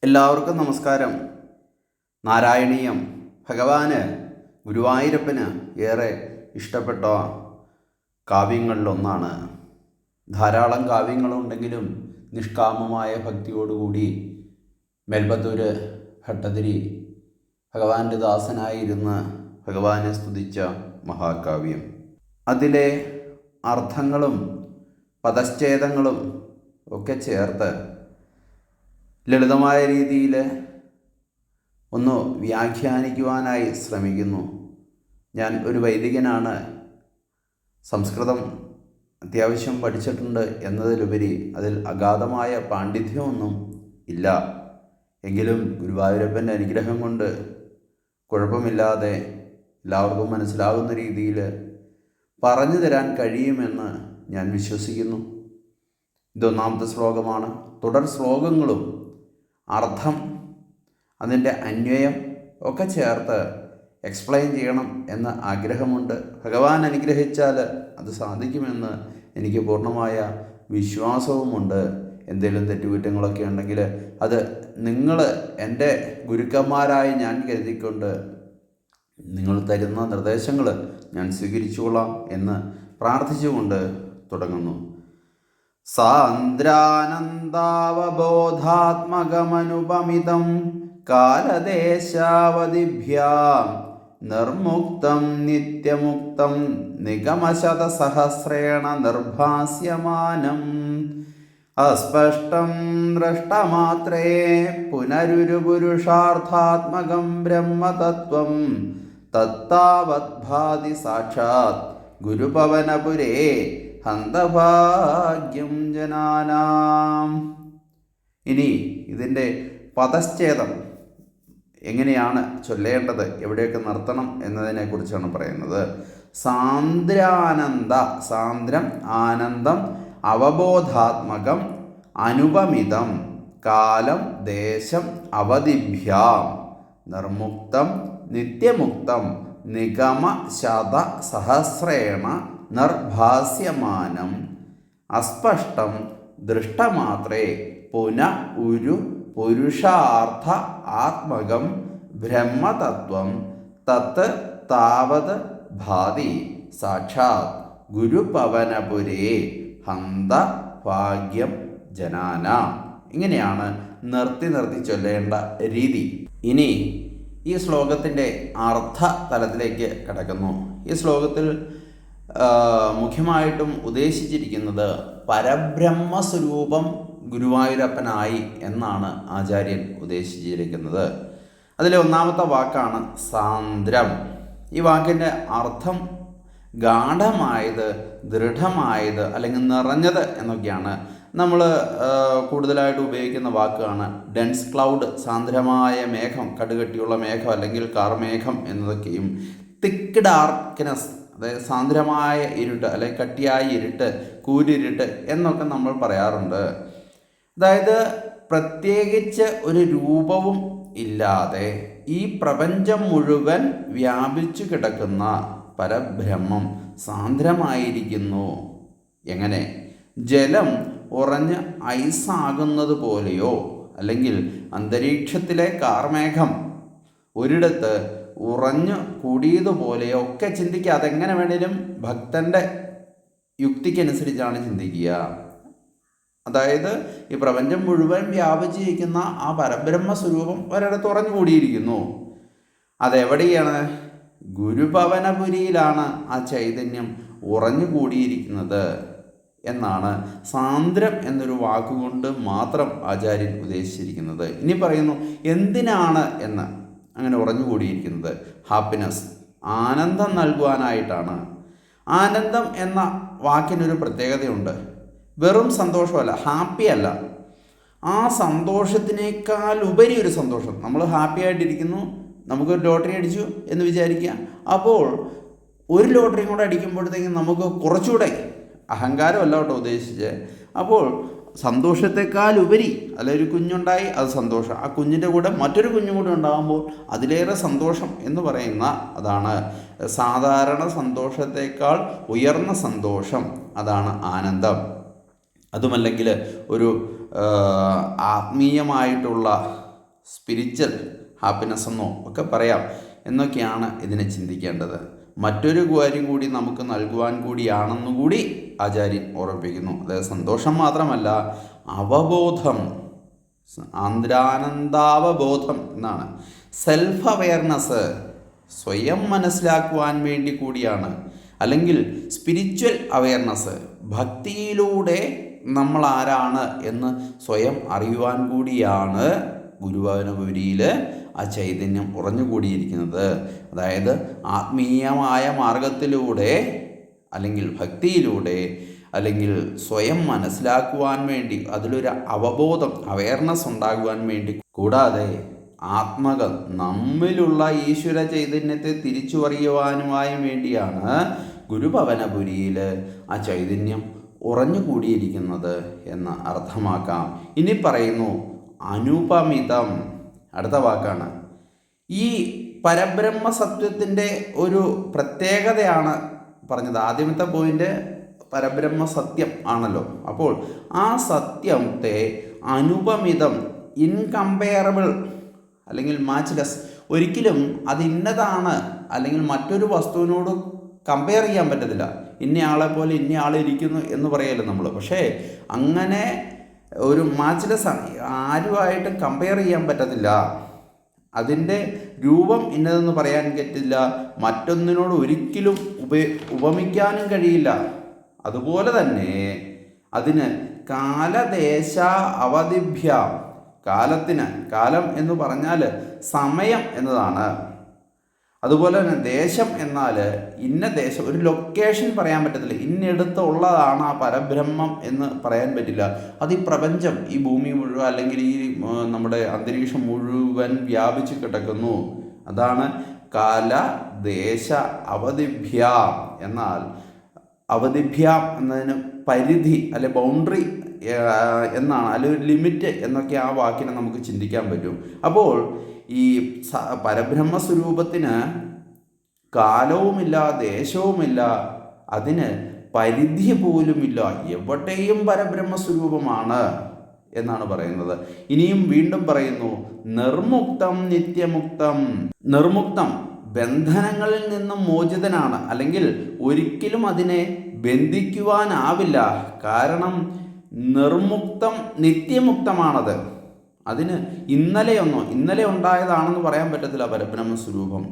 എല്ലാവർക്കും നമസ്കാരം. നാരായണീയം ഭഗവാന് ഗുരുവായൂരപ്പന് ഏറെ ഇഷ്ടപ്പെട്ട കാവ്യങ്ങളിലൊന്നാണ്. ധാരാളം കാവ്യങ്ങളുണ്ടെങ്കിലും നിഷ്കാമമായ ഭക്തിയോടുകൂടി മേൽപ്പത്തൂർ ഭട്ടതിരി ഭഗവാന്റെ ദാസനായിരുന്ന് ഭഗവാനെ സ്തുതിച്ച മഹാകാവ്യം. അതിലെ അർത്ഥങ്ങളും പദച്ഛേദങ്ങളും ഒക്കെ ചേർത്ത് ലളിതമായ രീതിയിൽ ഒന്ന് വ്യാഖ്യാനിക്കുവാനായി ശ്രമിക്കുന്നു. ഞാൻ ഒരു വൈദികനാണ്, സംസ്കൃതം അത്യാവശ്യം പഠിച്ചിട്ടുണ്ട് എന്നതിലുപരി അതിൽ അഗാധമായ പാണ്ഡിത്യമൊന്നും ഇല്ല. എങ്കിലും ഗുരുവായൂരപ്പൻ്റെ അനുഗ്രഹം കൊണ്ട് കുഴപ്പമില്ലാതെ എല്ലാവർക്കും മനസ്സിലാകുന്ന രീതിയിൽ പറഞ്ഞു തരാൻ കഴിയുമെന്ന് ഞാൻ വിശ്വസിക്കുന്നു. ഇതൊന്നാമത്തെ ശ്ലോകമാണ്. തുടർ ശ്ലോകങ്ങളും അർത്ഥം, അതിൻ്റെ അന്വയം ഒക്കെ ചേർത്ത് എക്സ്പ്ലെയിൻ ചെയ്യണം എന്ന ആഗ്രഹമുണ്ട്. ഭഗവാൻ അനുഗ്രഹിച്ചാൽ അത് സാധിക്കുമെന്ന് എനിക്ക് പൂർണ്ണമായ വിശ്വാസവുമുണ്ട്. എന്തെങ്കിലും തെറ്റുകുറ്റങ്ങളൊക്കെ ഉണ്ടെങ്കിൽ അത് നിങ്ങൾ എൻ്റെ ഗുരുക്കന്മാരായി ഞാൻ കരുതിക്കൊണ്ട് നിങ്ങൾ തരുന്ന നിർദ്ദേശങ്ങൾ ഞാൻ സ്വീകരിച്ചുകൊള്ളാം എന്ന് പ്രാർത്ഥിച്ചുകൊണ്ട് തുടങ്ങുന്നു. സാന്ദ്രാനന്ദാവബോധാത്മകമനുപമിതം കാലദേശാവധിഭ്യാം നിർമുക്തം നിത്യമുക്തം നിഗമശതസഹസ്രേണ നിർഭാസ്യമാനം അസ്പഷ്ടം ദൃഷ്ടമാത്രേ പുനരുരുപുരുഷാർത്ഥാത്മകം ബ്രഹ്മതത്വം തത്താവദ്ഭാതി സാക്ഷാത് ഗുരുപവനപുരേ ഹന്തഭാഗ്യം ജനാനാം. ഇനി ഇതിൻ്റെ പദച്ഛേദം എങ്ങനെയാണ് ചൊല്ലേണ്ടത്, എവിടെയൊക്കെ നിർത്തണം എന്നതിനെക്കുറിച്ചാണ് പറയുന്നത്. സാന്ദ്രാനന്ദ, സാന്ദ്രം ആനന്ദം, അവബോധാത്മകം, അനുപമിതം, കാലം ദേശം അവധിഭ്യാം, നിർമുക്തം നിത്യമുക്തം, നിഗമ ശത സഹസ്രേണ നിർഭാസ്യമാനം അസ്പഷ്ടം ദൃഷ്ടമാത്രേ പുന ഉരു പുരുഷാർത്ഥ ആത്മകം ബ്രഹ്മതത്വം തത്ത് താവത് ഭാതി സാക്ഷാത് ഗുരുപവനപുരേ ഹന്ത ഭാഗ്യം ജനാന. ഇങ്ങനെയാണ് നിർത്തി ചൊല്ലേണ്ട രീതി. ഇനി ഈ ശ്ലോകത്തിൻ്റെ അർത്ഥ തലത്തിലേക്ക് കടക്കുന്നു. ഈ ശ്ലോകത്തിൽ മുഖ്യമായിട്ടും ഉദ്ദേശിച്ചിരിക്കുന്നത് പരബ്രഹ്മസ്വരൂപം ഗുരുവായൂരപ്പനായി എന്നാണ് ആചാര്യൻ ഉദ്ദേശിച്ചിരിക്കുന്നത്. അതിലെ ഒന്നാമത്തെ വാക്കാണ് സാന്ദ്രം. ഈ വാക്കിൻ്റെ അർത്ഥം ഗാഢമായത്, ദൃഢമായത് അല്ലെങ്കിൽ നിറഞ്ഞത് എന്നൊക്കെയാണ്. നമ്മൾ കൂടുതലായിട്ട് ഉപയോഗിക്കുന്ന വാക്കാണ് ഡെൻസ് ക്ലൗഡ്, സാന്ദ്രമായ മേഘം, കടുകട്ടിയുള്ള മേഘം അല്ലെങ്കിൽ കാർമേഘം എന്നതൊക്കെയും. തിക്ക് ഡാർക്ക്നെസ്, അതായത് സാന്ദ്രമായ ഇരുട്ട് അല്ലെങ്കിൽ കട്ടിയായ ഇരുട്ട്, കൂരിരുട്ട് എന്നൊക്കെ നമ്മൾ പറയാറുണ്ട്. അതായത് പ്രത്യേകിച്ച് ഒരു രൂപവും ഇല്ലാതെ ഈ പ്രപഞ്ചം മുഴുവൻ വ്യാപിച്ചു കിടക്കുന്ന പരബ്രഹ്മം സാന്ദ്രമായിരിക്കുന്നു. എങ്ങനെ? ജലം ഉറഞ്ഞ് ഐസാകുന്നത് പോലെയോ അല്ലെങ്കിൽ അന്തരീക്ഷത്തിലെ കാർമേഘം ഒരിടത്ത് ഉറഞ്ഞു കൂടിയതുപോലെയോ ഒക്കെ ചിന്തിക്കുക. അതെങ്ങനെ വേണേലും ഭക്തൻ്റെ യുക്തിക്കനുസരിച്ചാണ് ചിന്തിക്കുക. അതായത് ഈ പ്രപഞ്ചം മുഴുവൻ വ്യാപിച്ചിരിക്കുന്ന ആ പരബ്രഹ്മ സ്വരൂപം ഒരിടത്ത് ഉറഞ്ഞു കൂടിയിരിക്കുന്നു. അതെവിടെയാണ്? ഗുരുപവനപുരിയിലാണ് ആ ചൈതന്യം ഉറഞ്ഞു കൂടിയിരിക്കുന്നത് എന്നാണ് സാന്ദ്രം എന്നൊരു വാക്കുകൊണ്ട് മാത്രം ആചാര്യൻ ഉദ്ദേശിച്ചിരിക്കുന്നത്. ഇനി പറയുന്നു എന്തിനാണ് എന്ന് അങ്ങനെ ഉറഞ്ഞുകൂടിയിരിക്കുന്നത്. ഹാപ്പിനെസ്, ആനന്ദം നൽകുവാനായിട്ടാണ്. ആനന്ദം എന്ന വാക്കിനൊരു പ്രത്യേകതയുണ്ട്. വെറും സന്തോഷമല്ല, ഹാപ്പി അല്ല, ആ സന്തോഷത്തിനേക്കാൾ ഉപരി ഒരു സന്തോഷം. നമ്മൾ ഹാപ്പി ആയിട്ടിരിക്കുന്നു, നമുക്കൊരു ലോട്ടറി അടിച്ചു എന്ന് വിചാരിക്കുക. അപ്പോൾ ഒരു ലോട്ടറിയും കൂടെ അടിക്കുമ്പോഴത്തേക്കും നമുക്ക് കുറച്ചുകൂടെ, അഹങ്കാരമല്ല കേട്ടോ ഉദ്ദേശിച്ച്, അപ്പോൾ സന്തോഷത്തെക്കാൾ ഉപരി, ഒരു കുഞ്ഞുണ്ടായി അത് സന്തോഷം, ആ കുഞ്ഞിൻ്റെ കൂടെ മറ്റൊരു കുഞ്ഞും കൂടെ ഉണ്ടാകുമ്പോൾ അതിലേറെ സന്തോഷം എന്ന് പറയുന്ന അതാണ് സാധാരണ സന്തോഷത്തെക്കാൾ ഉയർന്ന സന്തോഷം, അതാണ് ആനന്ദം. അതുമല്ലെങ്കിൽ ഒരു ആത്മീയമായിട്ടുള്ള സ്പിരിച്വൽ ഹാപ്പിനെസ് എന്നോ ഒക്കെ പറയാം എന്നൊക്കെയാണ് ഇതിനെ ചിന്തിക്കേണ്ടത്. മറ്റൊരു കാര്യം കൂടി നമുക്ക് നൽകുവാൻ കൂടിയാണെന്നുകൂടി ആചാര്യൻ ഓർമ്മിപ്പിക്കുന്നു. അതായത് സന്തോഷം മാത്രമല്ല, അവബോധം, ആന്തരാനന്ദാവബോധം എന്നാണ്. സെൽഫ് അവെയർനെസ്, സ്വയം മനസ്സിലാക്കുവാൻ വേണ്ടി കൂടിയാണ്. അല്ലെങ്കിൽ സ്പിരിച്വൽ അവെയർനെസ്, ഭക്തിയിലൂടെ നമ്മൾ ആരാണ് എന്ന് സ്വയം അറിയുവാൻ കൂടിയാണ് ഗുരുവായൂരപുരിയിൽ ആ ചൈതന്യം ഉറഞ്ഞുകൂടിയിരിക്കുന്നത്. അതായത് ആത്മീയമായ മാർഗത്തിലൂടെ അല്ലെങ്കിൽ ഭക്തിയിലൂടെ അല്ലെങ്കിൽ സ്വയം മനസ്സിലാക്കുവാൻ വേണ്ടി അതിലൊരു അവബോധം, അവെയർനെസ് ഉണ്ടാകുവാൻ വേണ്ടി, കൂടാതെ ആത്മകം നമ്മിലുള്ള ഈശ്വര ചൈതന്യത്തെ തിരിച്ചു അറിയുവാനുമായി വേണ്ടിയാണ് ഗുരുഭവനപുരിയിൽ ആ ചൈതന്യം ഉറഞ്ഞുകൂടിയിരിക്കുന്നത് എന്ന് അർത്ഥമാക്കാം. ഇനി പറയുന്നു അനുപമിതം, അടുത്ത വാക്കാണ്. ഈ പരബ്രഹ്മസത്യത്തിൻ്റെ ഒരു പ്രത്യേകതയാണ് പറഞ്ഞത്. ആദ്യമത്തെ പോയിന്റ് പരബ്രഹ്മ സത്യം ആണല്ലോ. അപ്പോൾ ആ സത്യത്തെ അനുപമിതം, ഇൻകമ്പയറബിൾ അല്ലെങ്കിൽ മാച്ച്ലെസ്, ഒരിക്കലും അത് ഇന്നതാണ് അല്ലെങ്കിൽ മറ്റൊരു വസ്തുവിനോട് കമ്പയർ ചെയ്യാൻ പറ്റത്തില്ല. ഇന്നയാളെ പോലെ ഇന്നയാൾ ഇരിക്കുന്നു എന്ന് പറയല്ലോ നമ്മൾ. പക്ഷേ അങ്ങനെ ഒരു മാച്ച്ലെസ് ആണ്, ആരുമായിട്ടും കമ്പയർ ചെയ്യാൻ പറ്റത്തില്ല. അതിൻ്റെ രൂപം ഇന്നതെന്ന് പറയാൻ പറ്റില്ല, മറ്റൊന്നിനോട് ഒരിക്കലും ഉപമിക്കാനും കഴിയില്ല. അതുപോലെ തന്നെ അതിന് കാലദേശ അവധിഭ്യാം, കാലത്തിന്, കാലം എന്ന് പറഞ്ഞാൽ സമയം എന്നതാണ്. അതുപോലെ തന്നെ ദേശം എന്നാൽ ഇന്ന ദേശം, ഒരു ലൊക്കേഷൻ പറയാൻ പറ്റത്തില്ല. ഇന്നടുത്തുള്ളതാണ് ആ പരബ്രഹ്മം എന്ന് പറയാൻ പറ്റില്ല. അത് ഈ പ്രപഞ്ചം, ഈ ഭൂമി മുഴുവൻ അല്ലെങ്കിൽ ഈ നമ്മുടെ അന്തരീക്ഷം മുഴുവൻ വ്യാപിച്ച് കിടക്കുന്നു. അതാണ് കാല ദേശ അവധിഭ്യാം. എന്നാൽ അവധിഭ്യാം എന്നതിന് പരിധി അല്ലെ ബൗണ്ടറി എന്നാണ്, അല്ലെങ്കിൽ ലിമിറ്റ് എന്നൊക്കെ ആ വാക്കിനെ നമുക്ക് ചിന്തിക്കാൻ പറ്റും. അപ്പോൾ ഈ പരബ്രഹ്മസ്വരൂപത്തിന് കാലവുമില്ല, ദേശവുമില്ല, അതിന് പരിധി പോലുമില്ല. എവിടെയും പരബ്രഹ്മസ്വരൂപമാണ് എന്നാണ് പറയുന്നത്. ഇനിയും വീണ്ടും പറയുന്നു നിർമുക്തം നിത്യമുക്തം. നിർമുക്തം, ബന്ധനങ്ങളിൽ നിന്നും മോചിതനാണ്. അല്ലെങ്കിൽ ഒരിക്കലും അതിനെ ബന്ധിക്കുവാനാവില്ല. കാരണം നിർമുക്തം നിത്യമുക്തമാണത്. അതിന് ഇന്നലെ ഉണ്ടായതാണെന്ന് പറയാൻ പറ്റത്തില്ല. പരബ്രഹ്മസ്വരൂപം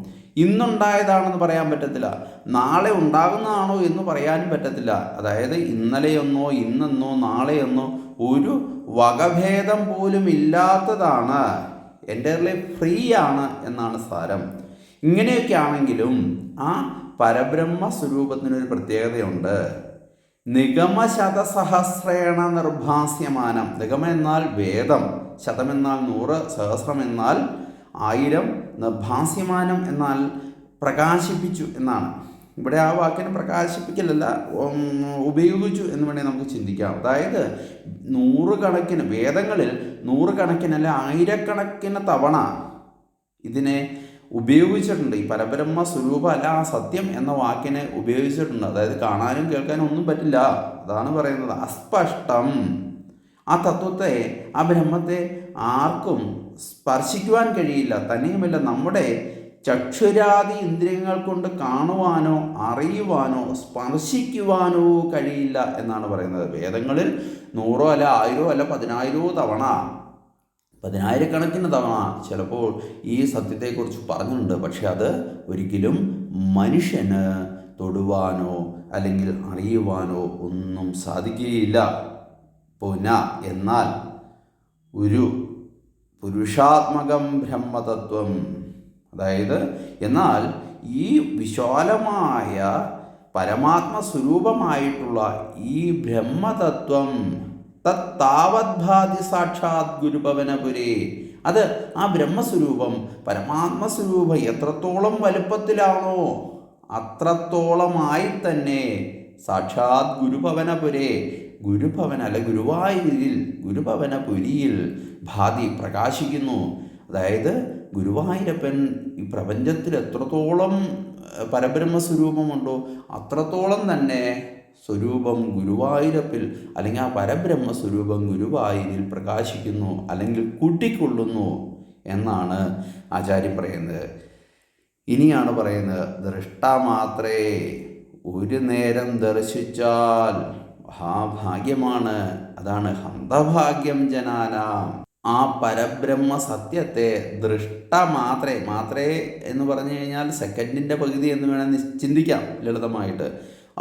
ഇന്നുണ്ടായതാണെന്ന് പറയാൻ പറ്റത്തില്ല. നാളെ ഉണ്ടാകുന്നതാണോ എന്ന് പറയാനും പറ്റത്തില്ല. അതായത് ഇന്നലെയെന്നോ ഇന്നെന്നോ നാളെയെന്നോ ഒരു വകഭേദം പോലും ഇല്ലാത്തതാണ്. എൻ്റർലി ഫ്രീ ആണ് എന്നാണ് സാരം. ഇങ്ങനെയൊക്കെ ആണെങ്കിലും ആ പരബ്രഹ്മസ്വരൂപത്തിനൊരു പ്രത്യേകതയുണ്ട്. നിഗമശതസഹസ്രേണ നിർഭാസ്യമാനം. നിഗമ എന്നാൽ വേദം, ശതമെന്നാൽ 100, സഹസ്രം എന്നാൽ 1000, നിർഭാസ്യമാനം എന്നാൽ പ്രകാശിപ്പിച്ചു എന്നാണ്. ഇവിടെ ആ വാക്കിന് പ്രകാശിപ്പിക്കലല്ല, ഉപയോഗിച്ചു എന്ന് വേണമെങ്കിൽ നമുക്ക് ചിന്തിക്കാം. അതായത് 100 കണക്കിന്, വേദങ്ങളിൽ 100 കണക്കിന് അല്ല 1000കണക്കിന് തവണ ഇതിനെ ഉപയോഗിച്ചിട്ടുണ്ട്. ഈ പരബ്രഹ്മ സ്വരൂപ അല്ല ആ സത്യം എന്ന വാക്കിനെ ഉപയോഗിച്ചിട്ടുണ്ട്. അതായത് കാണാനും കേൾക്കാനും ഒന്നും പറ്റില്ല. അതാണ് പറയുന്നത് അസ്പഷ്ടം. ആ തത്വത്തെ, ആ ബ്രഹ്മത്തെ ആർക്കും സ്പർശിക്കുവാൻ കഴിയില്ല. തന്നെയുമല്ല നമ്മുടെ ചക്ഷുരാദി ഇന്ദ്രിയങ്ങൾ കൊണ്ട് കാണുവാനോ അറിയുവാനോ സ്പർശിക്കുവാനോ കഴിയില്ല എന്നാണ് പറയുന്നത്. വേദങ്ങളിൽ 100 അല്ല 1000 അല്ല 10000 തവണ, 10000കണക്കിന് തവണ ചിലപ്പോൾ ഈ സത്യത്തെക്കുറിച്ച് പറഞ്ഞിട്ടുണ്ട്. പക്ഷെ അത് ഒരിക്കലും മനുഷ്യന് തൊടുവാനോ അല്ലെങ്കിൽ അറിയുവാനോ ഒന്നും സാധിക്കുകയില്ല. എന്നാൽ ഒരു പുരുഷാത്മകം ബ്രഹ്മതത്വം, അതായത് എന്നാൽ ഈ വിശാലമായ പരമാത്മസ്വരൂപമായിട്ടുള്ള ഈ ബ്രഹ്മതത്വം തത്താവദ്ഭാതി സാക്ഷാത് ഗുരുഭവനപുരേ, അത് ആ ബ്രഹ്മസ്വരൂപം, പരമാത്മസ്വരൂപം എത്രത്തോളം വലുപ്പത്തിലാണോ അത്രത്തോളമായി തന്നെ സാക്ഷാത് ഗുരുഭവനപുരേ, ഗുരുഭവന അല്ല ഗുരുവായൂരിൽ, ഗുരുഭവനപുരിയിൽ ഭാതി പ്രകാശിക്കുന്നു. അതായത് ഗുരുവായൂരപ്പൻ ഈ പ്രപഞ്ചത്തിൽ എത്രത്തോളം പരബ്രഹ്മസ്വരൂപമുണ്ടോ അത്രത്തോളം തന്നെ സ്വരൂപം ഗുരുവായൂരപ്പിൽ, അല്ലെങ്കിൽ ആ പരബ്രഹ്മസ്വരൂപം ഗുരുവായൂരിൽ പ്രകാശിക്കുന്നു അല്ലെങ്കിൽ കൂട്ടിക്കൊള്ളുന്നു എന്നാണ് ആചാര്യൻ പറയുന്നത്. ഇനിയാണ് പറയുന്നത്, ദൃഷ്ടമാത്രേ, ഒരു നേരം ദർശിച്ചാൽ മഹാഭാഗ്യമാണ്. അതാണ് ഹന്തഭാഗ്യം ജനാനാം. ആ പരബ്രഹ്മ സത്യത്തെ മാത്രേ എന്ന് പറഞ്ഞു കഴിഞ്ഞാൽ സെക്കൻഡിൻ്റെ പകുതി എന്ന് വേണം ചിന്തിക്കാം ലളിതമായിട്ട്.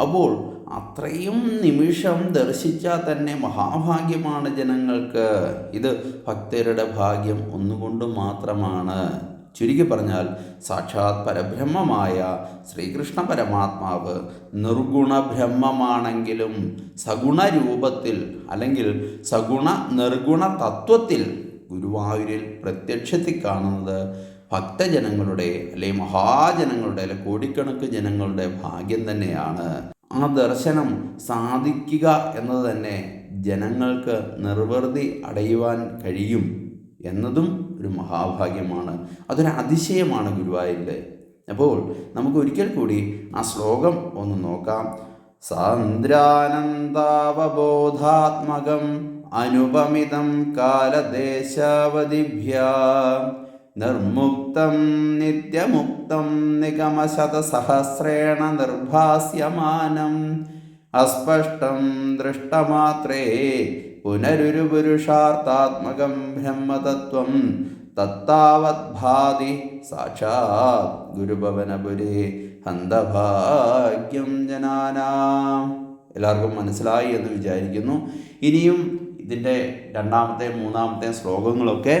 അപ്പോൾ അത്രയും നിമിഷം ദർശിച്ചാൽ തന്നെ മഹാഭാഗ്യമാണ് ജനങ്ങൾക്ക്. ഇത് ഭക്തരുടെ ഭാഗ്യം ഒന്നുകൊണ്ട് മാത്രമാണ്. ചുരുക്കി പറഞ്ഞാൽ സാക്ഷാത് പരബ്രഹ്മമായ ശ്രീകൃഷ്ണ പരമാത്മാവ് നിർഗുണ ബ്രഹ്മമാണെങ്കിലും സഗുണ രൂപത്തിൽ അല്ലെങ്കിൽ സഗുണ നിർഗുണ തത്വത്തിൽ ഗുരുവായൂരിൽ പ്രത്യക്ഷത്തിൽ കാണുന്നത് ഭക്തജനങ്ങളുടെ അല്ലെങ്കിൽ മഹാജനങ്ങളുടെ അല്ലെങ്കിൽ കോടിക്കണക്ക് ജനങ്ങളുടെ ഭാഗ്യം തന്നെയാണ്. ആ ദർശനം സാധിക്കുക എന്നത് തന്നെ ജനങ്ങൾക്ക് നിർവൃതി അടയുവാൻ കഴിയും എന്നതും ഒരു മഹാഭാഗ്യമാണ്. അതൊരു അതിശയമാണ് ഗുരുവായൂരിൽ. അപ്പോൾ നമുക്ക് ഒരിക്കൽ കൂടി ആ ശ്ലോകം ഒന്ന് നോക്കാം. സാന്ദ്രാനന്ദാവബോധാത്മകം അനുപമിതം കാലദേശാവധിഭ്യാം നിർമുക്തം നിത്യമുക്തം നിഗമശതസഹസ്രേണ നിർഭാസ്യമാനം അസ്പഷ്ടം ദൃഷ്ടമാത്രേ പുനരുരുപുരുഷാർത്ഥാത്മകം ബ്രഹ്മതത്വം തത്താവത് ഭാതി സാക്ഷാത് ഗുരുഭവനപുരേ ഹന്തഭാഗ്യം ജനാനാം. എല്ലാവർക്കും മനസ്സിലായി എന്ന് വിചാരിക്കുന്നു. ഇനിയും ഇതിൻ്റെ രണ്ടാമത്തെ മൂന്നാമത്തെ ശ്ലോകങ്ങളൊക്കെ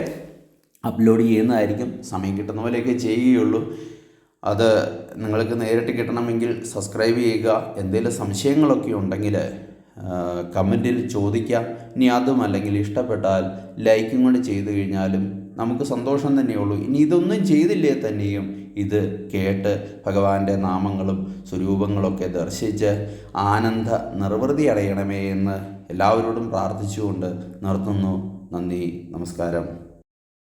അപ്ലോഡ് ചെയ്യുന്നതായിരിക്കും. സമയം കിട്ടുന്ന പോലെയൊക്കെ ചെയ്യുകയുള്ളൂ. അത് നിങ്ങൾക്ക് നേരിട്ട് കിട്ടണമെങ്കിൽ സബ്സ്ക്രൈബ് ചെയ്യുക. എന്തെങ്കിലും സംശയങ്ങളൊക്കെ ഉണ്ടെങ്കിൽ കമൻറ്റിൽ ചോദിക്കാം. ഇനി അതും അല്ലെങ്കിൽ ഇഷ്ടപ്പെട്ടാൽ ലൈക്കും കൂടി ചെയ്തു കഴിഞ്ഞാലും നമുക്ക് സന്തോഷം തന്നെയുള്ളൂ. ഇനി ഇതൊന്നും ചെയ്തില്ലേ തന്നെയും ഇത് കേട്ട് ഭഗവാന്റെ നാമങ്ങളും സ്വരൂപങ്ങളൊക്കെ ദർശിച്ച് ആനന്ദ നിർവൃതി അടയണമേ എന്ന് എല്ലാവരോടും പ്രാർത്ഥിച്ചുകൊണ്ട് നിർത്തുന്നു. നന്ദി, നമസ്കാരം.